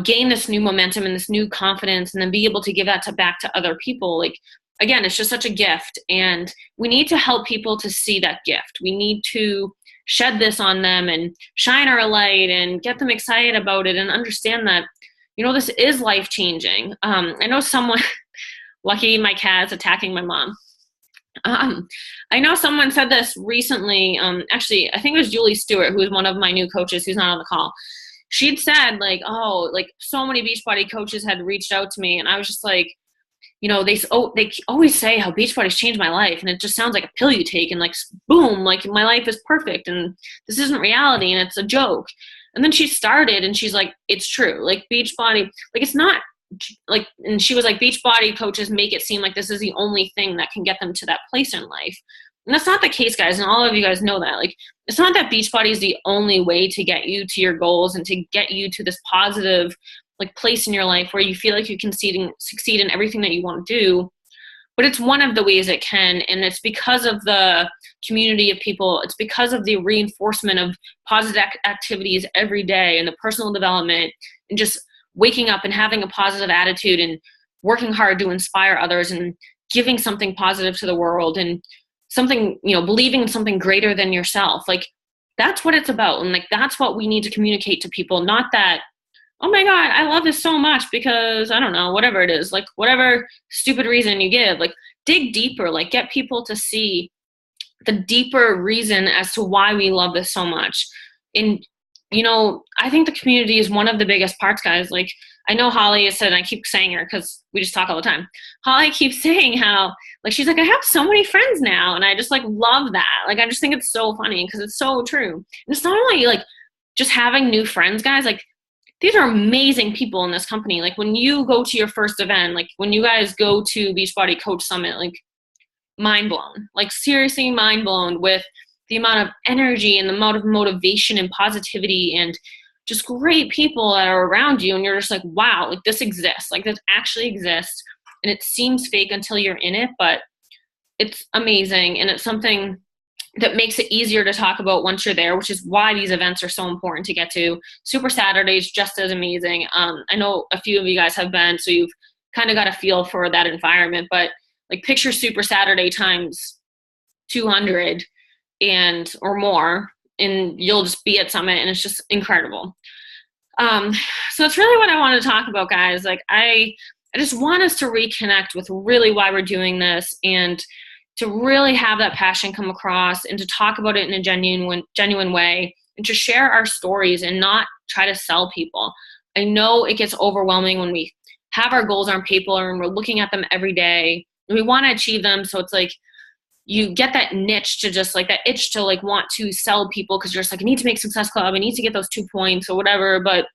gain this new momentum and this new confidence and then be able to give that back to other people. Like, again, it's just such a gift. And we need to help people to see that gift. We need to shed this on them and shine our light and get them excited about it and understand that, this is life-changing. I know someone, lucky my cat's attacking my mom. I know someone said this recently. Actually, I think it was Julie Stewart, who is one of my new coaches who's not on the call. She'd said, like, oh, like, so many Beachbody coaches had reached out to me. And I was just like, they always say how Beachbody's changed my life. And it just sounds like a pill you take and, like, boom, like, my life is perfect. And this isn't reality and it's a joke. And then she started and she's like, it's true. Like, Beachbody, like, it's not like, and she was like, Beachbody coaches make it seem like this is the only thing that can get them to that place in life. And that's not the case, guys. And all of you guys know that. Like, it's not that Beachbody is the only way to get you to your goals and to get you to this positive, like, place in your life where you feel like you can succeed in everything that you want to do. but it's one of the ways it can. And it's because of the community of people. It's because of the reinforcement of positive activities every day and the personal development and just waking up and having a positive attitude and working hard to inspire others and giving something positive to the world and something, believing in something greater than yourself. Like, that's what it's about. And like, that's what we need to communicate to people. Not that, oh my God, I love this so much because I don't know, whatever it is, like whatever stupid reason you give, like dig deeper, like get people to see the deeper reason as to why we love this so much. And, I think the community is one of the biggest parts, guys. Like, I know Holly has said, and I keep saying her because we just talk all the time. Holly keeps saying how, like, she's like, I have so many friends now. And I just like love that. Like, I just think it's so funny because it's so true. And it's not only like just having new friends, guys, like these are amazing people in this company. Like when you go to your first event, like when you guys go to Beachbody Coach Summit, like mind blown, like seriously mind blown with the amount of energy and the amount of motivation and positivity and just great people that are around you. And you're just like, wow, like this exists. Like this actually exists. And it seems fake until you're in it, but it's amazing. And it's something that makes it easier to talk about once you're there, which is why these events are so important to get to. Super Saturdays, just as amazing. I know a few of you guys have been, so you've kind of got a feel for that environment, but like picture Super Saturday times 200 or more, and you'll just be at Summit, and it's just incredible. So that's really what I want to talk about, guys. Like I just want us to reconnect with really why we're doing this and to really have that passion come across and to talk about it in a genuine way and to share our stories and not try to sell people. I know it gets overwhelming when we have our goals on paper and we're looking at them every day and we want to achieve them. So it's like you get that niche to just like that itch to like want to sell people because you're just like, I need to make Success Club. I need to get those 2 points or whatever. But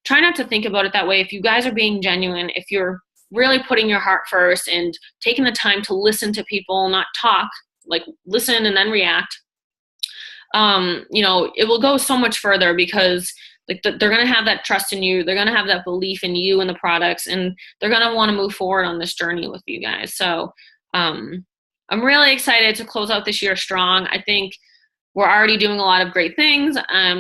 try not to think about it that way. If you guys are being genuine, if you're really putting your heart first and taking the time to listen to people, not talk, like listen and then react, it will go so much further because like they're going to have that trust in you. They're going to have that belief in you and the products, and they're going to want to move forward on this journey with you guys. So I'm really excited to close out this year strong. I think we're already doing a lot of great things.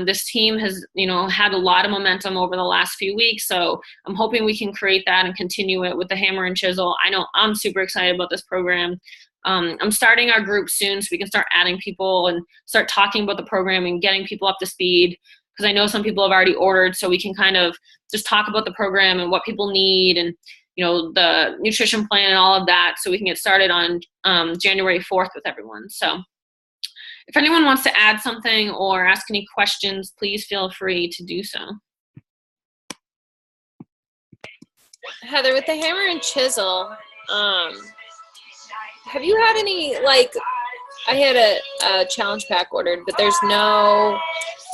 This team has, had a lot of momentum over the last few weeks. So I'm hoping we can create that and continue it with the hammer and chisel. I know I'm super excited about this program. I'm starting our group soon so we can start adding people and start talking about the program and getting people up to speed. Because I know some people have already ordered, so we can kind of just talk about the program and what people need and, the nutrition plan and all of that so we can get started on January 4th with everyone. So if anyone wants to add something or ask any questions, please feel free to do so. Heather, with the hammer and chisel, have you had any, like, I had a challenge pack ordered, but there's no,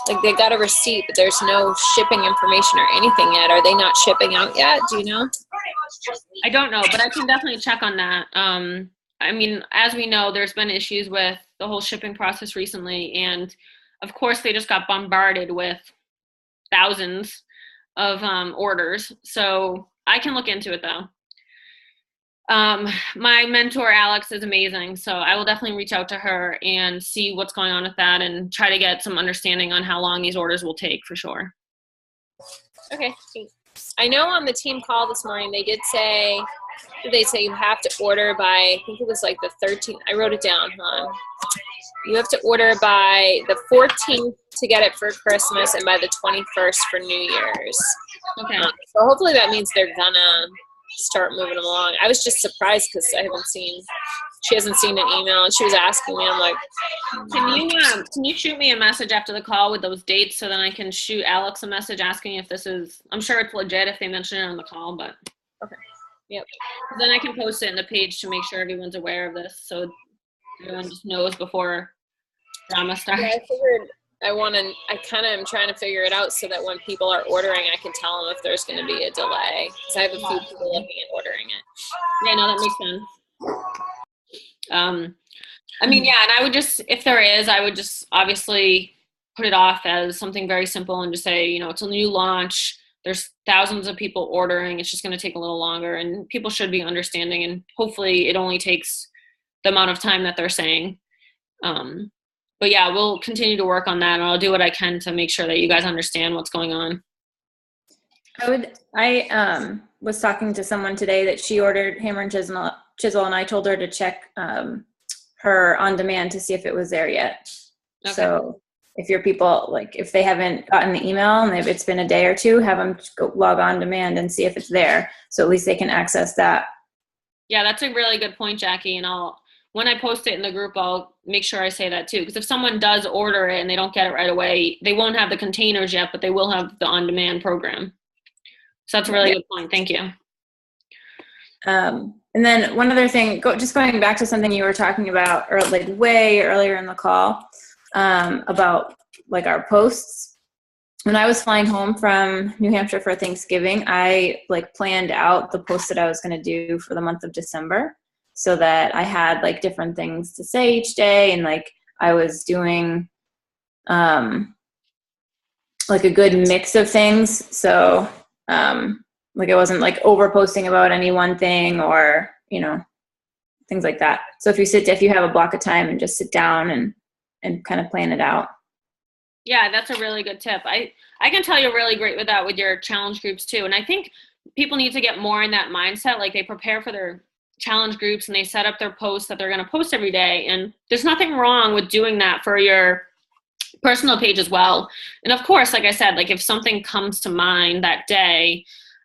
like, they got a receipt, but there's no shipping information or anything yet. Are they not shipping out yet? Do you know? I don't know, but I can definitely check on that. I mean, as we know, there's been issues with the whole shipping process recently. And of course, they just got bombarded with thousands of orders. So I can look into it though. My mentor, Alex, is amazing. So I will definitely reach out to her and see what's going on with that and try to get some understanding on how long these orders will take for sure. Okay. I know on the team call this morning, they did say, you have to order by, I think it was like the 13th. I wrote it down. You have to order by the 14th to get it for Christmas and by the 21st for New Year's. Okay. So hopefully that means they're gonna start moving them along. I was just surprised because she hasn't seen an email and she was asking me. I'm like, can you shoot me a message after the call with those dates so then I can shoot Alex a message asking if this is, I'm sure it's legit if they mention it on the call, but. Okay. Yep. Then I can post it in the page to make sure everyone's aware of this so everyone just knows before drama starts. Yeah, I figured I kind of am trying to figure it out so that when people are ordering, I can tell them if there's going to be a delay. Because I have a few people looking at ordering it. Yeah, no, that makes sense. I mean, yeah, and I would just, if there is, I would just obviously put it off as something very simple and just say, it's a new launch. there's thousands of people ordering. It's just going to take a little longer, and people should be understanding, and hopefully it only takes the amount of time that they're saying. But yeah, we'll continue to work on that, and I'll do what I can to make sure that you guys understand what's going on. I was talking to someone today that she ordered hammer and chisel, and I told her to check her on demand to see if it was there yet. Okay. So if your people, like, if they haven't gotten the email and it's been a day or two, have them go log on demand and see if it's there. So at least they can access that. Yeah, that's a really good point, Jackie. And when I post it in the group, I'll make sure I say that too. Because if someone does order it and they don't get it right away, they won't have the containers yet, but they will have the on-demand program. So that's a really good point. Thank you. And then one other thing, just going back to something you were talking about, or like way earlier in the call, about like our posts. When I was flying home from New Hampshire for Thanksgiving, I like planned out the posts that I was going to do for the month of December, so that I had like different things to say each day, and like I was doing like a good mix of things. So like I wasn't like over posting about any one thing, or, you know, things like that. So if you have a block of time and just sit down and kind of plan it out. Yeah, that's a really good tip. I can tell you're really great with that with your challenge groups too. And I think people need to get more in that mindset. Like, they prepare for their challenge groups and they set up their posts that they're going to post every day. And there's nothing wrong with doing that for your personal page as well. And of course, like I said, like if something comes to mind that day,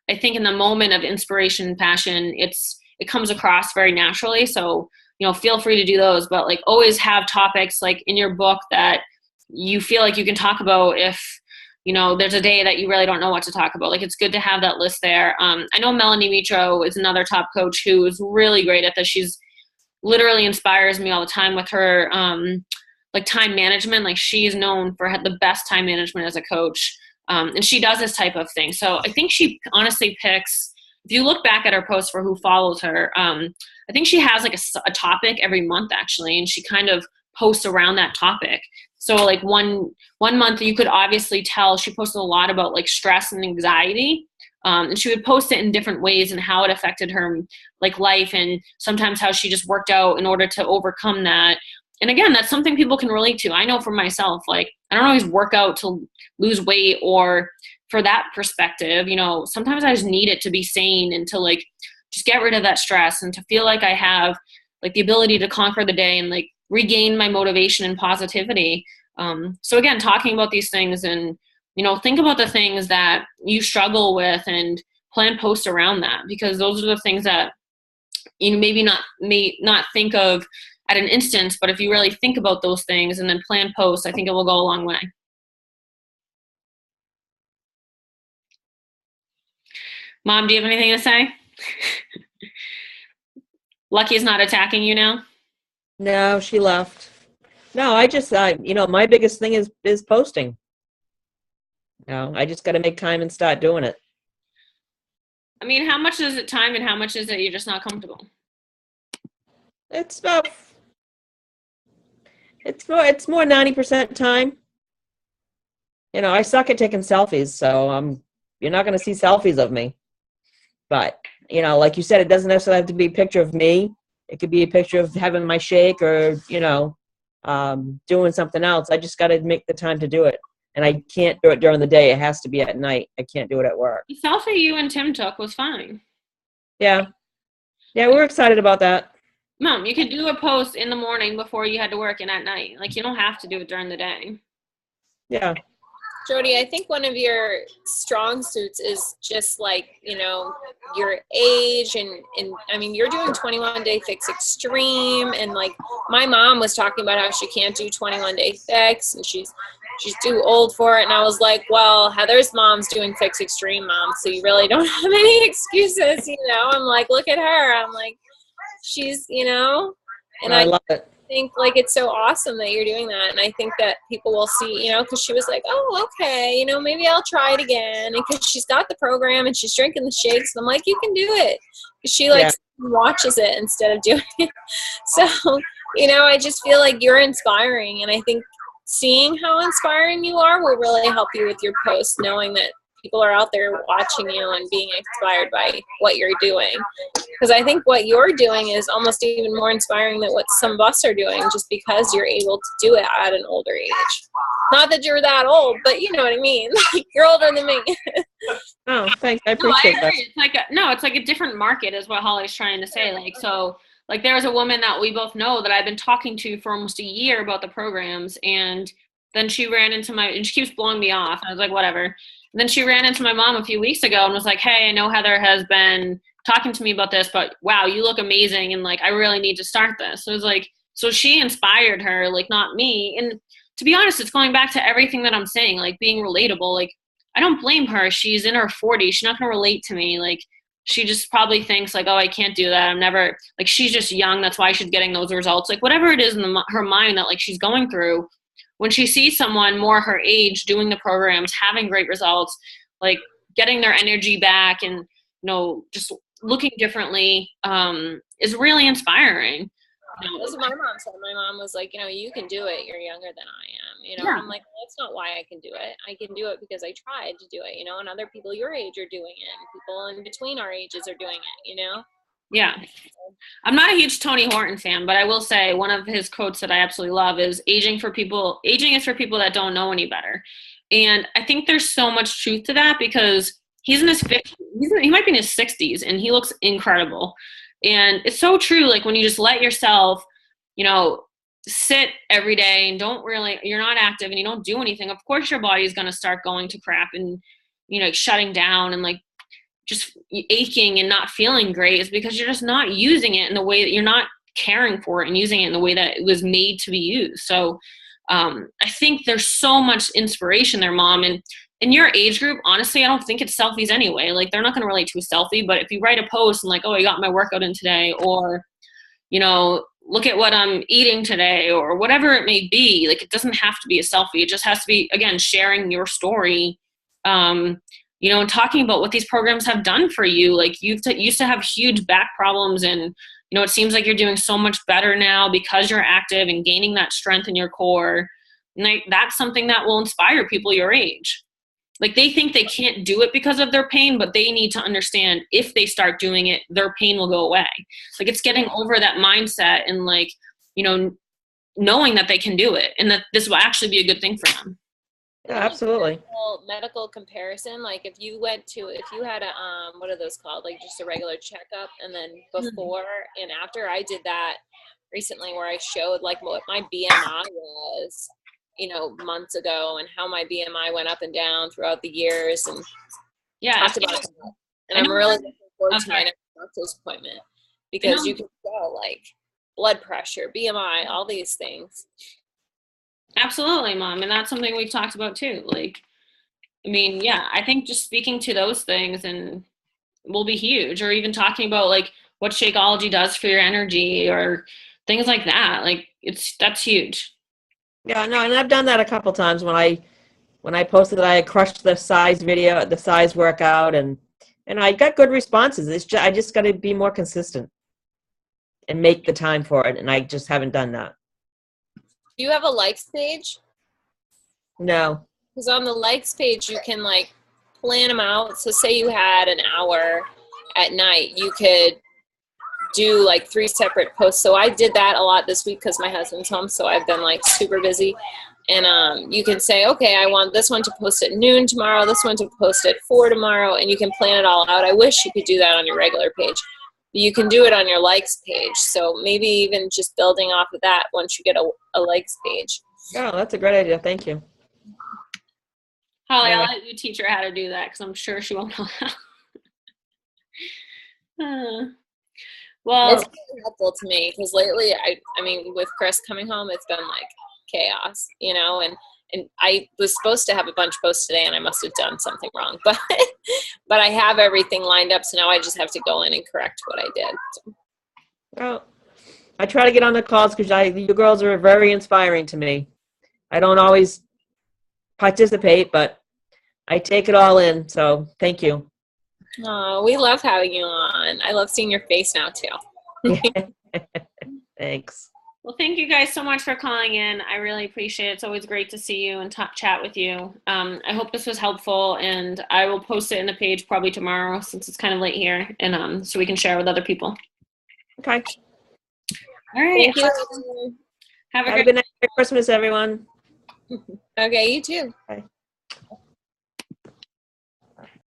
I think in the moment of inspiration and passion, it comes across very naturally. So, you know, feel free to do those, but like always have topics like in your book that you feel like you can talk about if, you know, there's a day that you really don't know what to talk about. Like, it's good to have that list there. I know Melanie Mitro is another top coach who is really great at this. She's literally inspires me all the time with her, like time management. Like, she's known for the best time management as a coach. And she does this type of thing. So I think she honestly picks, if you look back at her posts for who follows her, I think she has like a topic every month actually. And she kind of posts around that topic. So like one month you could obviously tell she posted a lot about like stress and anxiety. And she would post it in different ways and how it affected her like life, and sometimes how she just worked out in order to overcome that. And again, that's something people can relate to. I know for myself, like I don't always work out to lose weight or for that perspective, you know, sometimes I just need it to be sane and to like just get rid of that stress and to feel like I have like the ability to conquer the day and like regain my motivation and positivity. So again, talking about these things and, you know, think about the things that you struggle with and plan posts around that, because those are the things that you may not think of at an instance, but if you really think about those things and then plan posts, I think it will go a long way. Mom, do you have anything to say? Lucky's not attacking you now? No, she left. No, I just, you know, my biggest thing is posting. You know, I just got to make time and start doing it. I mean, how much is it time and how much is it you're just not comfortable? It's more 90% time. You know, I suck at taking selfies, so you're not going to see selfies of me. But, you know, like you said, it doesn't necessarily have to be a picture of me. It could be a picture of having my shake or, you know, doing something else. I just got to make the time to do it. And I can't do it during the day. It has to be at night. I can't do it at work. The selfie you and Tim took was fine. Yeah. Yeah, we're excited about that. Mom, you could do a post in the morning before you had to work and at night. Like, you don't have to do it during the day. Yeah. Jody, I think one of your strong suits is just like, you know, your age and I mean, you're doing 21-day fix extreme, and like my mom was talking about how she can't do 21-day fix and she's too old for it. And I was like, well, Heather's mom's doing fix extreme, Mom, so you really don't have any excuses, you know. I'm like, look at her. I'm like, she's, you know, and I love it. Think like it's so awesome that you're doing that, and I think that people will see, you know, because she was like, oh, okay, you know, maybe I'll try it again, and because she's got the program and she's drinking the shakes, and I'm like, you can do it. She like watches it instead of doing it. So, you know, I just feel like you're inspiring, and I think seeing how inspiring you are will really help you with your posts, knowing that people are out there watching you and being inspired by what you're doing. Because I think what you're doing is almost even more inspiring than what some of us are doing, just because you're able to do it at an older age. Not that you're that old, but you know what I mean. You're older than me. Oh, thanks. I appreciate that. It's like a different market is what Holly's trying to say. Like, so like there was a woman that we both know that I've been talking to for almost a year about the programs, and then she ran into and she keeps blowing me off. I was like, whatever. And then she ran into my mom a few weeks ago and was like, hey, I know Heather has been talking to me about this, but wow, you look amazing. And like, I really need to start this. So it was like, so she inspired her, like not me. And to be honest, it's going back to everything that I'm saying, like being relatable. Like, I don't blame her. She's in her 40s. She's not going to relate to me. Like, she just probably thinks like, oh, I can't do that. I'm never, like, she's just young. That's why she's getting those results. Like, whatever it is in her mind that like she's going through, when she sees someone more her age doing the programs, having great results, like getting their energy back and, you know, just looking differently, is really inspiring. That's what my mom said. My mom was like, you know, you can do it. You're younger than I am. You know, Yeah. I'm like, well, that's not why I can do it. I can do it because I tried to do it, you know, and other people your age are doing it. And people in between our ages are doing it, you know? Yeah. I'm not a huge Tony Horton fan, but I will say one of his quotes that I absolutely love is aging is for people that don't know any better. And I think there's so much truth to that, because he's in his 50s, he might be in his 60s, and he looks incredible. And it's so true. Like when you just let yourself, you know, sit every day and you're not active and you don't do anything, of course your body is going to start going to crap and, you know, shutting down and like just aching and not feeling great, is because you're just not using it in the way that you're not caring for it and using it in the way that it was made to be used. So I think there's so much inspiration there, Mom. And in your age group, honestly, I don't think it's selfies anyway. Like they're not going to relate to a selfie, but if you write a post and like, oh, I got my workout in today, or, you know, look at what I'm eating today, or whatever it may be, like it doesn't have to be a selfie. It just has to be, again, sharing your story, you know, and talking about what these programs have done for you. Like you used to have huge back problems, and, you know, it seems like you're doing so much better now because you're active and gaining that strength in your core. And like, that's something that will inspire people your age. Like they think they can't do it because of their pain, but they need to understand if they start doing it, their pain will go away. Like it's getting over that mindset and like, you know, knowing that they can do it and that this will actually be a good thing for them. Yeah, absolutely. Medical comparison, like if you had a what are those called, like just a regular checkup, and then before and after, I did that recently where I showed like what my BMI was, you know, months ago, and how my BMI went up and down throughout the years, and talked about it. And I'm really looking forward to my next doctor's appointment, because you can tell like blood pressure, BMI, all these things. Absolutely, Mom. And that's something we've talked about too. Like, I mean, yeah, I think just speaking to those things and will be huge, or even talking about like what Shakeology does for your energy or things like that. Like that's huge. Yeah, no, and I've done that a couple times when I posted that I had crushed the size video, the size workout, and I got good responses. I just got to be more consistent and make the time for it, and I just haven't done that. Do you have a likes page? No. Because on the likes page, you can like plan them out. So say you had an hour at night, you could do like 3 separate posts. So I did that a lot this week because my husband's home, so I've been like super busy. And you can say, okay, I want this one to post at noon tomorrow, this one to post at 4 tomorrow, and you can plan it all out. I wish you could do that on your regular page. You can do it on your likes page. So maybe even just building off of that once you get a likes page. Oh, that's a great idea. Thank you. Holly, I'll let you teach her how to do that, because I'm sure she won't know how. Well, it's really helpful to me, because lately, I mean, with Chris coming home, it's been like chaos, you know, and I was supposed to have a bunch posts today, and I must have done something wrong, but I have everything lined up, so now I just have to go in and correct what I did. So. Well, I try to get on the calls because you girls are very inspiring to me. I don't always participate, but I take it all in, so thank you. Oh, we love having you on. I love seeing your face now, too. Thanks. Well, thank you guys so much for calling in. I really appreciate it. It's always great to see you and chat with you. I hope this was helpful, and I will post it in the page probably tomorrow since it's kind of late here, and so we can share with other people. Okay. All right. Thank you. Have a Have a good night. Merry Christmas, everyone. Okay, you too. Bye.